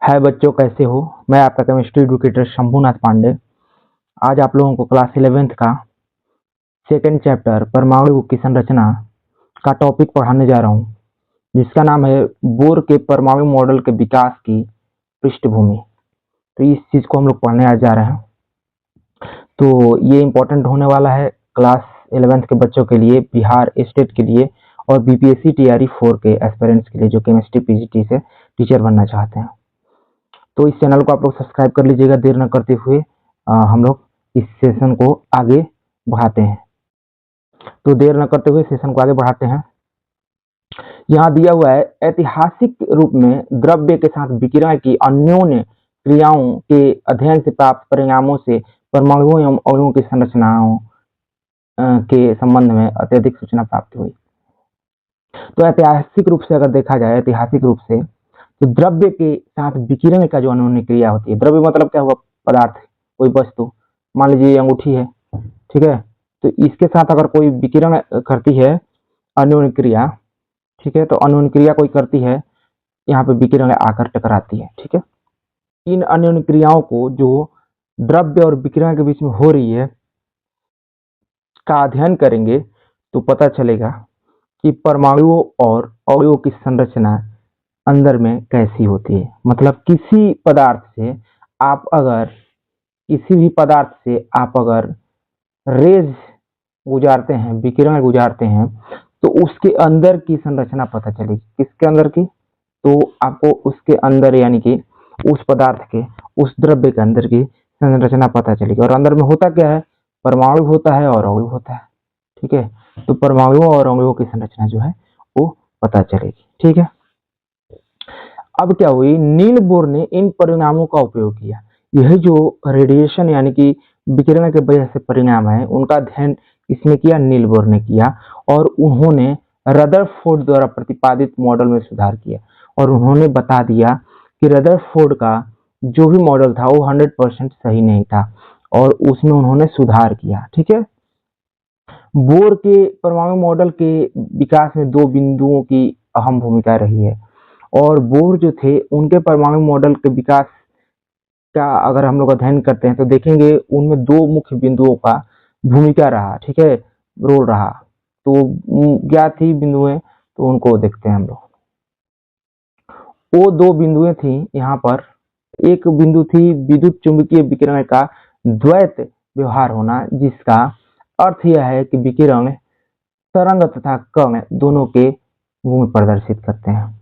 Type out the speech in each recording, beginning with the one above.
हाय बच्चों, कैसे हो। मैं आपका केमिस्ट्री एडुकेटर शंभुनाथ पांडे। आज आप लोगों को क्लास 11th का सेकंड चैप्टर परमाणु की संरचना का टॉपिक पढ़ाने जा रहा हूं, जिसका नाम है बोर के परमाणु मॉडल के विकास की पृष्ठभूमि। तो इस चीज को हम लोग पढ़ने आज जा रहे हैं। तो ये इम्पोर्टेंट होने वाला है क्लास 11th के बच्चों के लिए, बिहार स्टेट के लिए और बीपीएससी टीआरई 4 के एस्पिरेंट्स के लिए जो केमिस्ट्री पीजीटी से टीचर बनना चाहते हैं। तो इस चैनल को आप लोग सब्सक्राइब कर लीजिएगा। देर न करते हुए हम लोग इस सेशन को आगे बढ़ाते हैं। तो देर न करते हुए सेशन को आगे बढ़ाते हैं। यहाँ दिया हुआ है, ऐतिहासिक रूप में द्रव्य के साथ विकिरण की अन्योन्य क्रियाओं के अध्ययन से प्राप्त परिणामों से परमाणुओं एवं अणुओं की संरचनाओं के संबंध में अत्यधिक सूचना प्राप्त हुई। तो ऐतिहासिक रूप से अगर देखा जाए, ऐतिहासिक रूप से तो द्रव्य के साथ विकिरण का जो अन्योन्य क्रिया होती है, द्रव्य मतलब क्या हुआ, पदार्थ, कोई वस्तु। मान लीजिए अंगूठी है, ठीक है, तो इसके साथ अगर कोई विकिरण करती है, अन्योन्य क्रिया, ठीक है, तो अन्योन्य क्रिया कोई करती है, यहाँ पे विकिरण आकर टकराती है, ठीक है। इन अन्योन्य क्रियाओं को जो द्रव्य और विकिरण के बीच में हो रही है का अध्ययन करेंगे तो पता चलेगा कि परमाणुओं और अणुओं की संरचना अंदर में कैसी होती है। मतलब किसी पदार्थ से आप अगर रेज गुजारते हैं, विकिरण गुजारते हैं, तो उसके अंदर की संरचना पता चलेगी। किसके अंदर की? तो आपको उसके अंदर, यानी कि उस पदार्थ के, उस द्रव्य के अंदर की संरचना पता चलेगी। और अंदर में होता क्या है? परमाणु होता है और अणु होता है, ठीक है। तो परमाणुओं और अणुओं की संरचना जो है वो पता चलेगी, ठीक है। अब क्या हुई, नील बोर ने इन परिणामों का उपयोग किया। यह जो रेडिएशन यानी कि विकिरण के वजह से परिणाम है, उनका अध्ययन इसमें किया, नील बोर ने किया। और उन्होंने रदरफोर्ड द्वारा प्रतिपादित मॉडल में सुधार किया। और उन्होंने बता दिया कि रदरफोर्ड का जो भी मॉडल था वो 100% सही नहीं था, और उसमें उन्होंने सुधार किया, ठीक है। बोर के परमाणु मॉडल के विकास में दो बिंदुओं की अहम भूमिका रही है। और बोर जो थे, उनके परमाणु मॉडल के विकास का अगर हम लोग अध्ययन करते हैं तो देखेंगे उनमें दो मुख्य बिंदुओं का भूमिका रहा, ठीक है, रोल रहा। तो क्या थी बिंदुएं, तो उनको देखते हैं हम लोग। वो दो बिंदुएं थी यहाँ पर। एक बिंदु थी विद्युत चुंबकीय विकिरण का द्वैत व्यवहार होना, जिसका अर्थ यह है कि विकिरण तरंग तथा कण दोनों के गुण प्रदर्शित करते हैं।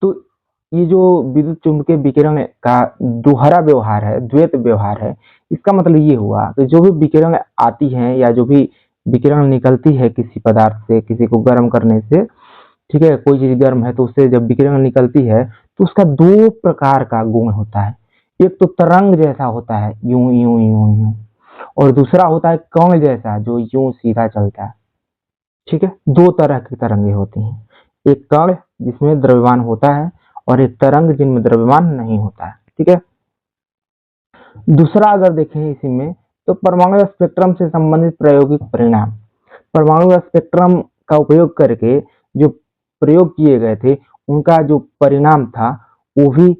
तो ये जो विद्युत चुंबकीय विकिरण का दोहरा व्यवहार है, द्वैत व्यवहार है, इसका मतलब ये हुआ कि जो भी विकिरण आती है या जो भी विकिरण निकलती है किसी पदार्थ से, किसी को गर्म करने से, ठीक है, कोई चीज गर्म है तो उससे जब विकिरण निकलती है तो उसका दो प्रकार का गुण होता है। एक तो तरंग जैसा होता है, यूं यूं यूं यूं, और दूसरा होता है कण जैसा, जो यूं सीधा चलता है, ठीक है। दो तरह की तरंगे होती हैं, एक कण जिसमें द्रव्यमान होता है और एक तरंग जिनमें द्रव्यमान नहीं होता है, ठीक है। दूसरा अगर देखें इसी में, तो परमाणु स्पेक्ट्रम से संबंधित प्रायोगिक परिणाम। परमाणु स्पेक्ट्रम का उपयोग करके जो प्रयोग किए गए थे, उनका जो परिणाम था वो भी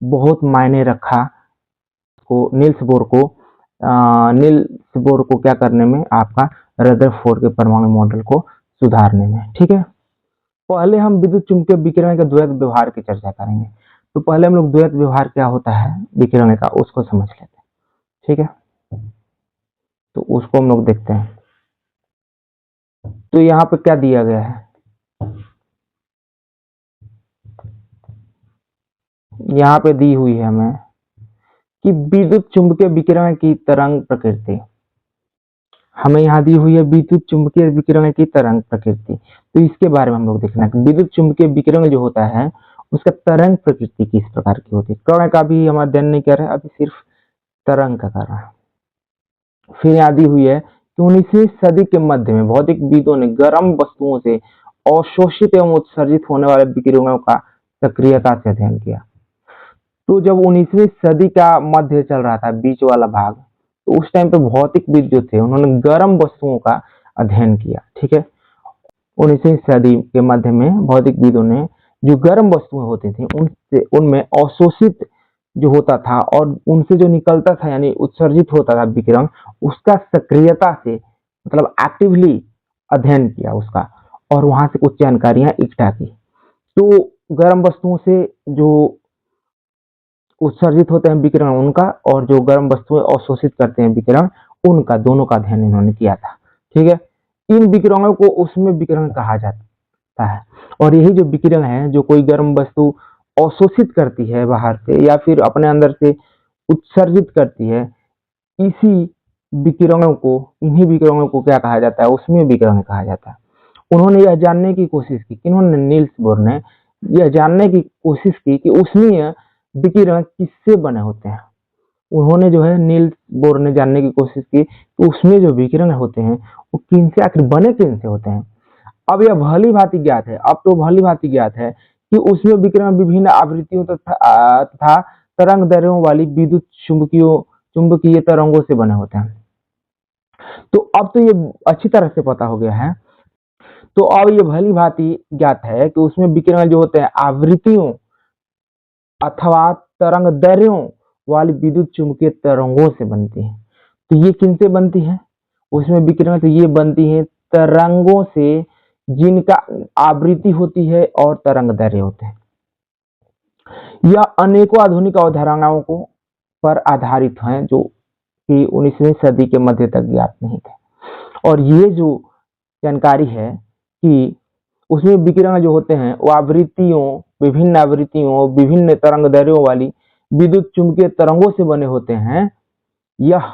बहुत मायने रखा को नील्स बोर को क्या करने में, आपका रदरफोर्ड के परमाणु मॉडल को सुधारने में, ठीक है। पहले हम विद्युत चुंबकीय विकिरण के द्वैत व्यवहार की चर्चा करेंगे। तो पहले हम लोग द्वैत व्यवहार क्या होता है विकिरण का, उसको समझ लेते हैं, ठीक है। तो उसको हम लोग देखते हैं। तो यहाँ पे क्या दिया गया है, यहाँ पे दी हुई है हमें कि विद्युत चुंबकीय विकिरण की तरंग प्रकृति। हमें यहाँ दी हुई है विद्युत चुंबकीय विकिरण की तरंग प्रकृति। तो इसके बारे में हम लोग देखना है। विद्युत चुंबकीय विकिरण जो होता है उसका तरंग प्रकृति किस प्रकार की होती है। कण का भी हम अध्ययन नहीं कर रहे, अभी सिर्फ तरंग का कर रहे हैं। फिर यहाँ दी हुई है कि 19वीं सदी के मध्य में भौतिकविदों ने गर्म वस्तुओं से अवशोषित एवं उत्सर्जित होने वाले विकिरणों का सक्रियता से अध्ययन किया। तो जब 19वीं सदी का मध्य चल रहा था, बीच वाला भाग, तो उस टाइम पे भौतिकविद जो थे उन्होंने गर्म वस्तुओं का अध्ययन किया, ठीक है। 19वीं सदी के मध्य में भौतिकविदों ने जो गर्म वस्तुएं होती थी उनसे उनमें अवशोषित जो होता था और उनसे जो निकलता था यानी उत्सर्जित होता था विकिरण, उसका सक्रियता से मतलब एक्टिवली अध्ययन किया उसका और वहां से कुछ जानकारियां इकट्ठा की। तो गर्म वस्तुओं से जो उत्सर्जित होते हैं विकिरण उनका और जो गर्म वस्तुएं अवशोषित करते हैं विकिरण उनका, दोनों का अध्ययन इन्होंने किया था। ठीक है, इन विकिरणों को उसमें विकिरण कहा जाता है और यही जो विकिरण है जो कोई गर्म वस्तु अवशोषित करती है बाहर से या फिर अपने अंदर से उत्सर्जित करती है, इसी विकिरणों को, इन्हीं विकिरणों को क्या कहा जाता है, उसमें विकिरण कहा जाता है। उन्होंने यह जानने की कोशिश की, किन्होंने, नील्स बोर ने यह जानने की कोशिश की कि उसमें विकिरण किससे बने होते हैं। उन्होंने जो है नील्स बोर ने जानने की कोशिश की कि उसमें जो विकिरण होते हैं वो किन से, आखिर बने किन से होते हैं। अब यह भली भांति ज्ञात है, अब तो भली भांति ज्ञात है कि उसमें विकिरण विभिन्न आवृत्तियों तथा तरंग दैर्ध्यों वाली विद्युत चुंबकीय तरंगों से बने होते हैं। तो अब तो ये अच्छी तरह से पता हो गया है। तो अब ये भली भांति ज्ञात है कि उसमें विकिरण जो होते हैं आवृत्तियों अथवा तरंग दैर्ध्यों वाली विद्युत चुंबकीय तरंगों से बनती है। तो ये किन से बनती है उसमें विकिरण? तो ये बनती है तरंगों से जिनका आवृत्ति होती है और तरंग दैर्ध्य होते हैं। यह अनेकों आधुनिक अवधारणाओं को पर आधारित हैं जो कि 19वीं सदी के मध्य तक ज्ञात नहीं थे। और ये जो जानकारी है कि उसमें विकिरण जो होते हैं वो विभिन्न तरंग दैर्ध्यों वाली विद्युत चुंबकीय तरंगों से बने होते हैं, यह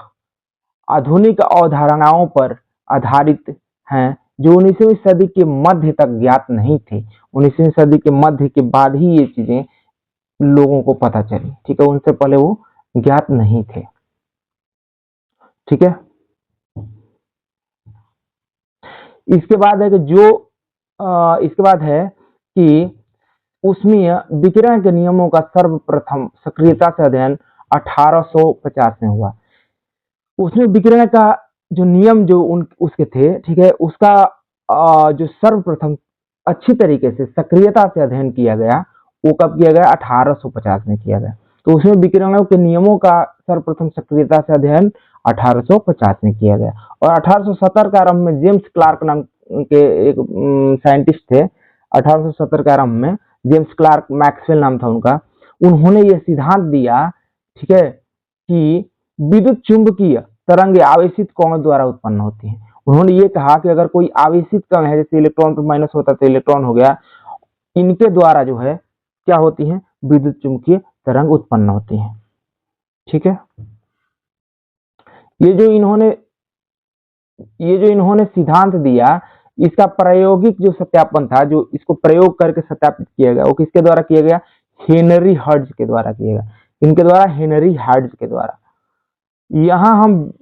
आधुनिक अवधारणाओं पर आधारित हैं जो 19वीं सदी के मध्य तक ज्ञात नहीं थे। 19वीं सदी के मध्य के बाद ही ये चीजें लोगों को पता चली। ठीक है, उनसे पहले वो ज्ञात नहीं थे। ठीक है, इसके बाद है कि उसमें विकिरण के नियमों का सर्वप्रथम सक्रियता से अध्ययन 1850 में हुआ। उसमें विकिरण का जो नियम जो उसके थे, ठीक है, उसका जो सर्वप्रथम अच्छी तरीके से सक्रियता से अध्ययन किया गया वो कब किया गया? 1850 में किया गया। तो उसमें विकिरणों के नियमों का सर्वप्रथम सक्रियता से अध्ययन 1850 में किया गया। और 1870 के आरंभ में जेम्स क्लार्क नाम के एक साइंटिस्ट थे। 1870 के आरंभ में जेम्स क्लार्क, मैक्सवेल नाम था उनका, उन्होंने ये सिद्धांत दिया, ठीक है, कि विद्युत चुंबकीय तरंगे आवेशित कणों द्वारा उत्पन्न होती हैं। उन्होंने ये कहा कि अगर कोई आवेशित कण है, जैसे इलेक्ट्रॉन पे माइनस होता तो इलेक्ट्रॉन हो गया, इनके द्वारा जो है क्या होती है? विद्युत चुंबकीय तरंग उत्पन्न होती है। ठीक है, ये जो इन्होंने सिद्धांत दिया, इसका प्रायोगिक जो सत्यापन था, जो इसको प्रयोग करके सत्यापित किया गया, वो किसके द्वारा किया गया? हेनरी हर्ट्ज के द्वारा किया गया। इनके द्वारा, हेनरी हर्ट्ज के द्वारा। यहाँ हम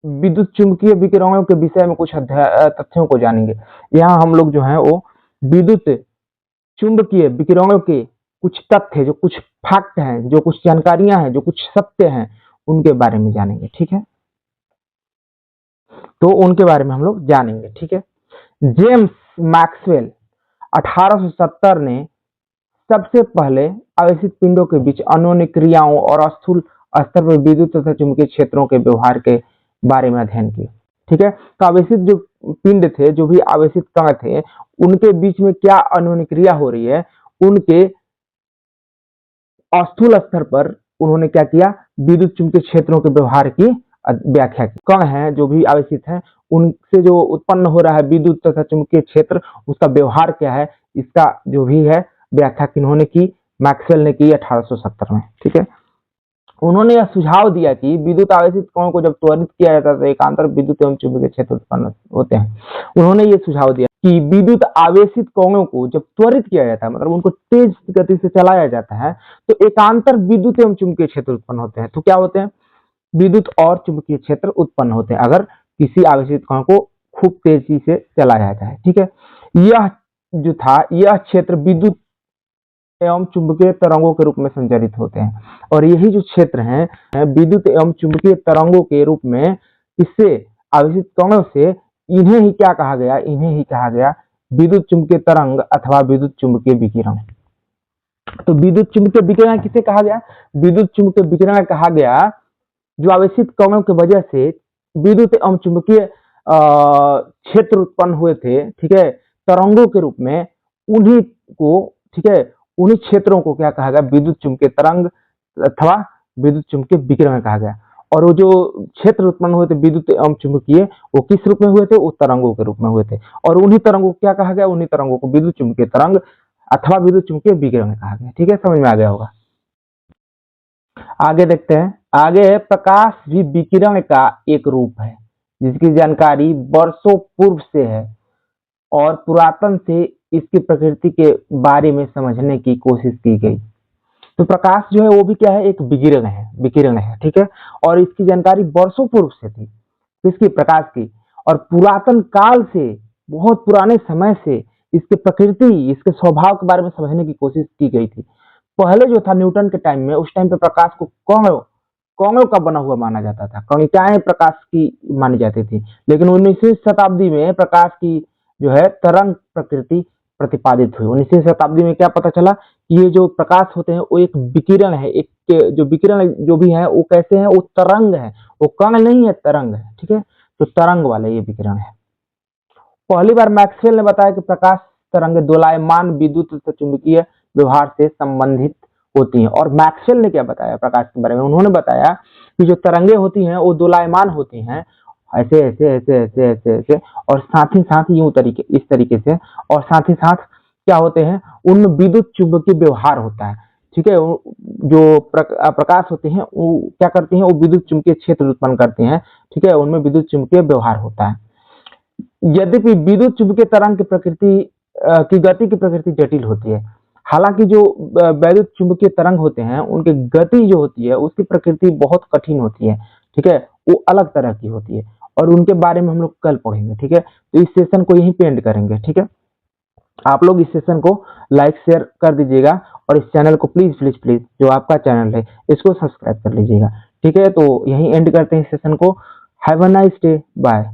विद्युत चुंबकीय विकिरणों के विषय में कुछ तथ्यों को जानेंगे। यहाँ हम लोग जो है वो विद्युत चुंबकीय विकिरणों के कुछ तथ्य, जो कुछ फैक्ट हैं, जो कुछ जानकारियां हैं, जो कुछ सत्य हैं, उनके बारे में जानेंगे। ठीक है, तो उनके बारे में हम लोग जानेंगे। ठीक है, जेम्स मैक्सवेल 1870 ने सबसे पहले आवेशित पिंडों के बीच अन्योन्य क्रियाओं और स्थूल स्तर पर विद्युत तथा चुंबकीय क्षेत्रों के व्यवहार के बारे में अध्ययन किया। ठीक है, तो आवेशित जो पिंड थे, जो भी आवेशित कण थे, उनके बीच में क्या अन्योन्य क्रिया हो रही है, उनके स्थूल स्तर पर उन्होंने क्या किया? विद्युत चुंबकीय क्षेत्रों के व्यवहार की व्याख्या की। कण है जो भी आवेशित है, उनसे जो उत्पन्न हो रहा है विद्युत तथा चुंबकीय क्षेत्र, उसका व्यवहार क्या है, इसका जो भी है व्याख्या किन्होंने की? मैक्सवेल ने की 1870 में। ठीक है, उन्होंने यह सुझाव दिया कि विद्युत आवेशित कणों को जब त्वरित किया जाता है तो एकांतर विद्युत एवं चुंबकीय क्षेत्र उत्पन्न होते हैं। उन्होंने ये सुझाव दिया कि विद्युत आवेशित कणों को जब त्वरित किया जाता है, मतलब उनको तेज गति से चलाया जाता है, तो एकांतर विद्युत एवं चुंबकीय क्षेत्र उत्पन्न होते हैं। तो क्या होते हैं? विद्युत और चुंबकीय क्षेत्र उत्पन्न होते हैं अगर किसी आवेशित कण को खूब तेजी से चलाया जाता है। ठीक है, यह जो था, यह क्षेत्र विद्युत एवं चुंबकीय तरंगों के रूप में संचारित होते हैं। और यही जो क्षेत्र है विद्युत एवं चुंबकीय तरंगों के रूप में, इससे आवेशित कणों से, इन्हें ही क्या कहा गया? इन्हें ही कहा गया विद्युत चुंबकीय तरंग अथवा विद्युत चुंबकीय विकिरण। तो विद्युत चुंबकीय विकिरण किसे कहा गया? विद्युत चुंबकीय विकिरण कहा गया जो आवेशित कणों की वजह से विद्युत एवं चुंबकीय क्षेत्र उत्पन्न हुए थे, ठीक है, तरंगों के रूप में, उन्हीं को, ठीक है, उन्हीं क्षेत्रों को क्या कहा गया? विद्युत चुंबकीय तरंग अथवा विद्युत चुंबकीय विकिरण कहा गया। और वो जो क्षेत्र उत्पन्न हुए थे विद्युत एवं चुंबकीय, वो किस रूप में हुए थे? वो तरंगों के रूप में हुए थे। और उन्हीं तरंगों को क्या कहा गया? उन्हीं तरंगों को विद्युत चुंबकीय तरंग अथवा विद्युत चुंबकीय विकिरण कहा गया। ठीक है, समझ में आ गया होगा। आगे देखते हैं। आगे प्रकाश भी विकिरण का एक रूप है जिसकी जानकारी वर्षों पूर्व से है और पुरातन से इसकी प्रकृति के बारे में समझने की कोशिश की गई। तो प्रकाश जो है वो भी क्या है? एक विकिरण है, ठीक है, और इसकी जानकारी वर्षों पूर्व से थी। किसकी? प्रकाश की। और पुरातन काल से, बहुत पुराने समय से इसकी प्रकृति, इसके स्वभाव के बारे में समझने की कोशिश की गई थी। पहले जो था न्यूटन के टाइम में, उस टाइम पे प्रकाश को कणों का बना हुआ माना जाता था, कणिकाएं प्रकाश की मानी जाती थी। लेकिन 19वीं शताब्दी में प्रकाश की जो है तरंग प्रकृति प्रतिपादित हुई। 19वीं शताब्दी में क्या पता चला कि ये जो प्रकाश होते हैं वो एक विकिरण है, एक जो विकिरण जो भी है वो कैसे है? वो तरंग है, वो कण नहीं है, तरंग है। ठीक है, तो तरंग वाले ये विकिरण है। पहली बार मैक्सवेल ने बताया कि प्रकाश तरंग दोलायमान विद्युत तथा चुंबकीय व्यवहार से संबंधित होती हैं। और मैक्सवेल ने क्या बताया प्रकाश के बारे में? उन्होंने बताया कि जो तरंगे होती हैं वो दोलायमान होती हैं, ऐसे ऐसे ऐसे ऐसे ऐसे ऐसे, और साथ ही साथ यूं तरीके, इस तरीके से, और साथ ही साथ क्या होते हैं? उनमें विद्युत चुंबकीय व्यवहार होता है। ठीक है, जो प्रकाश होते हैं वो क्या करती हैं? वो विद्युत चुंबकीय क्षेत्र उत्पन्न करते हैं। ठीक है, उनमें विद्युत चुंबकीय व्यवहार होता है। यद्यपि विद्युत चुंबकीय तरंग की प्रकृति की गति की प्रकृति जटिल होती है। हालांकि जो वैद्युत चुंबकीय तरंग होते हैं उनकी गति जो होती है उसकी प्रकृति बहुत कठिन होती है। ठीक है, वो अलग तरह की होती है और उनके बारे में हम लोग कल पढ़ेंगे। ठीक है, तो इस सेशन को यहीं पे एंड करेंगे। ठीक है, आप लोग इस सेशन को लाइक शेयर कर दीजिएगा और इस चैनल को प्लीज प्लीज प्लीज, जो आपका चैनल है, इसको सब्सक्राइब कर लीजिएगा। ठीक है, तो यहीं एंड करते हैं इस सेशन को। Have a nice day, bye.